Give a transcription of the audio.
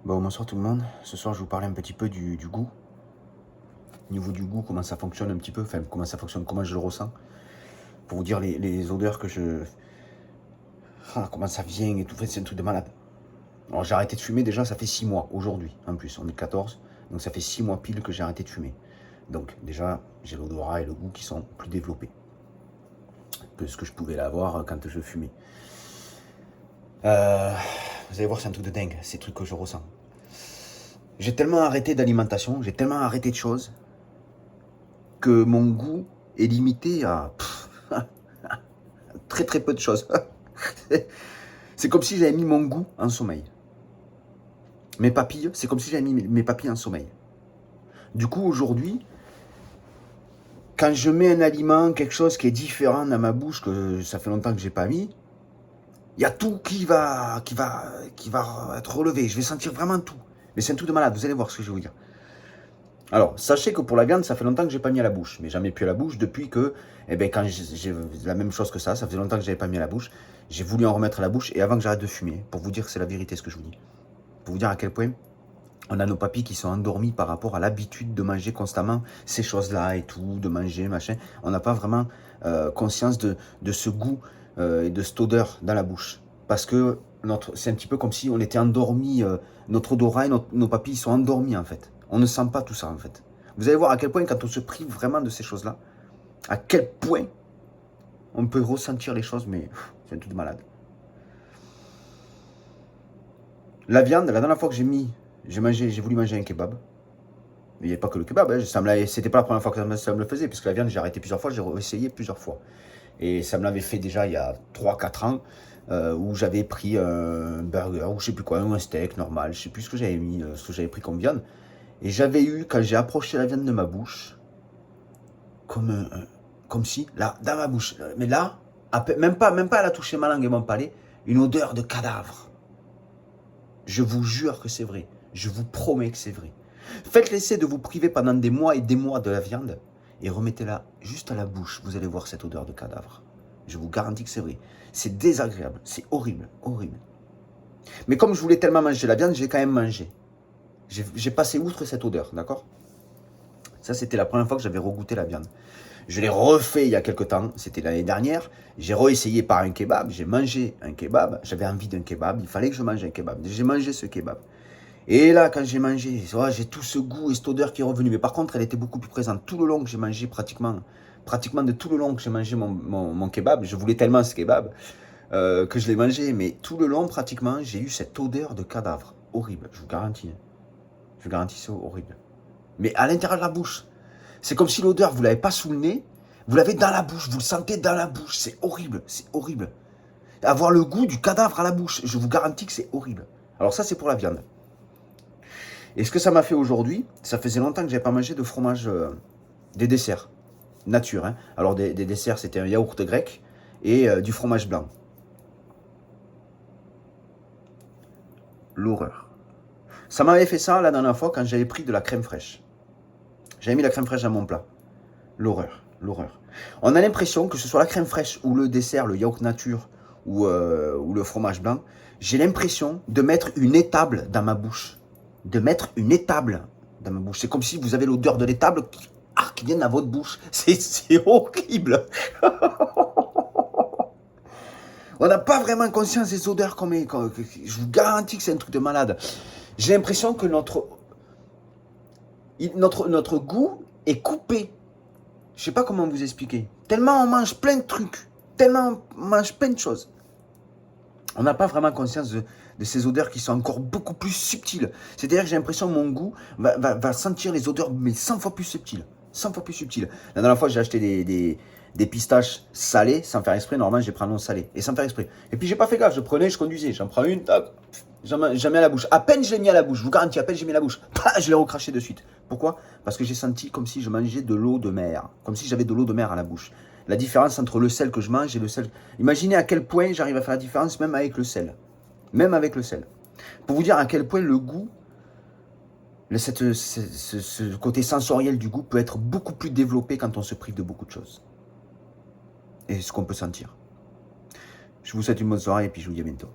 Bon, bonsoir tout le monde. Ce soir, je vais vous parler un petit peu du goût. Au niveau du goût, comment ça fonctionne un petit peu, enfin, comment ça fonctionne, comment je le ressens. Pour vous dire les odeurs que je... Ah, comment ça vient et tout, c'est un truc de malade. Alors, j'ai arrêté de fumer déjà, ça fait 6 mois, aujourd'hui, en plus. On est le 14, donc ça fait 6 mois pile que j'ai arrêté de fumer. Donc, déjà, j'ai l'odorat et le goût qui sont plus développés que ce que je pouvais l'avoir quand je fumais. Vous allez voir, c'est un truc de dingue, ces trucs que je ressens. J'ai tellement arrêté d'alimentation, j'ai tellement arrêté de choses, que mon goût est limité à très très peu de choses. C'est comme si j'avais mis mon goût en sommeil. Mes papilles, c'est comme si j'avais mis mes papilles en sommeil. Du coup, aujourd'hui, quand je mets un aliment, quelque chose qui est différent dans ma bouche, que ça fait longtemps que j'ai pas mis, il y a tout qui va être relevé. Je vais sentir vraiment tout. Mais c'est un truc de malade, vous allez voir ce que je vais vous dire. Alors, sachez que pour la viande, ça fait longtemps que j'ai pas mis à la bouche. Mais jamais plus à la bouche depuis que, quand j'ai la même chose que ça faisait longtemps que j'avais pas mis à la bouche. J'ai voulu en remettre à la bouche et avant que j'arrête de fumer, pour vous dire que c'est la vérité ce que je vous dis. Pour vous dire à quel point on a nos papilles qui sont endormis par rapport à l'habitude de manger constamment ces choses-là et tout, de manger, machin. On n'a pas vraiment conscience de ce goût et de cette odeur dans la bouche. Parce que c'est un petit peu comme si on était endormi, notre odorat et nos papilles sont endormis en fait. On ne sent pas tout ça en fait. Vous allez voir à quel point quand on se prive vraiment de ces choses-là, à quel point on peut ressentir les choses, mais c'est un truc de malade. La viande, la dernière fois que j'ai voulu manger un kebab. Il n'y avait pas que le kebab, hein. C'était pas la première fois que ça me le faisait, puisque la viande, j'ai arrêté plusieurs fois, j'ai essayé plusieurs fois. Et ça me l'avait fait déjà il y a 3-4 ans, où j'avais pris un burger, ou je sais plus quoi, un steak normal, je sais plus ce que j'avais mis, ce que j'avais pris comme viande. Et j'avais eu, quand j'ai approché la viande de ma bouche, comme si, là, dans ma bouche, mais là, même pas elle a touché ma langue et mon palais, une odeur de cadavre. Je vous jure que c'est vrai. Je vous promets que c'est vrai. Faites l'essai de vous priver pendant des mois et des mois de la viande et remettez-la juste à la bouche. Vous allez voir cette odeur de cadavre. Je vous garantis que c'est vrai. C'est désagréable. C'est horrible. Horrible. Mais comme je voulais tellement manger la viande, j'ai quand même mangé. J'ai passé outre cette odeur, d'accord? Ça, c'était la première fois que j'avais regoûté la viande. Je l'ai refait il y a quelques temps, c'était l'année dernière. J'ai réessayé par un kebab, j'ai mangé un kebab. J'avais envie d'un kebab, il fallait que je mange un kebab. J'ai mangé ce kebab. Et là, quand j'ai mangé, j'ai tout ce goût et cette odeur qui est revenue. Mais par contre, elle était beaucoup plus présente. Tout le long que j'ai mangé, pratiquement de tout le long que j'ai mangé mon kebab, je voulais tellement ce kebab que je l'ai mangé. Mais tout le long, pratiquement, j'ai eu cette odeur de cadavre. Horrible, je vous garantis. Je vous garantis, c'est horrible. Mais à l'intérieur de la bouche. C'est comme si l'odeur, vous ne l'avez pas sous le nez, vous l'avez dans la bouche, vous le sentez dans la bouche. C'est horrible, c'est horrible. Avoir le goût du cadavre à la bouche, je vous garantis que c'est horrible. Alors ça, c'est pour la viande. Et ce que ça m'a fait aujourd'hui, ça faisait longtemps que je n'avais pas mangé de fromage, des desserts, nature. Hein. Alors des desserts, c'était un yaourt grec et du fromage blanc. L'horreur. Ça m'avait fait ça la dernière fois quand j'avais pris de la crème fraîche. J'avais mis la crème fraîche dans mon plat. L'horreur, l'horreur. On a l'impression que ce soit la crème fraîche ou le dessert, le yaourt nature ou le fromage blanc, j'ai l'impression de mettre une étable dans ma bouche. De mettre une étable dans ma bouche. C'est comme si vous avez l'odeur de l'étable qui vient dans votre bouche. C'est horrible. On n'a pas vraiment conscience des odeurs je vous garantis que c'est un truc de malade. J'ai l'impression que notre goût est coupé. Je sais pas comment vous expliquer. Tellement on mange plein de trucs. Tellement on mange plein de choses. On n'a pas vraiment conscience de ces odeurs qui sont encore beaucoup plus subtiles. C'est-à-dire que j'ai l'impression que mon goût va sentir les odeurs, mais 100 fois plus subtiles. 100 fois plus subtiles. La dernière fois, j'ai acheté des pistaches salées, sans faire exprès. Normalement, je les prends non salées. Et sans faire exprès. Et puis, j'ai pas fait gaffe. Je conduisais. J'en prends une, tac. J'en mets à la bouche. À peine je l'ai mis à la bouche. Je vous garantis, à peine j'ai mis à la bouche. Je l'ai recraché de suite. Pourquoi? Parce que j'ai senti comme si je mangeais de l'eau de mer. Comme si j'avais de l'eau de mer à la bouche. La différence entre le sel que je mange et le sel... Imaginez à quel point j'arrive à faire la différence même avec le sel. Même avec le sel. Pour vous dire à quel point le goût, ce côté sensoriel du goût peut être beaucoup plus développé quand on se prive de beaucoup de choses. Et ce qu'on peut sentir. Je vous souhaite une bonne soirée et puis je vous dis à bientôt.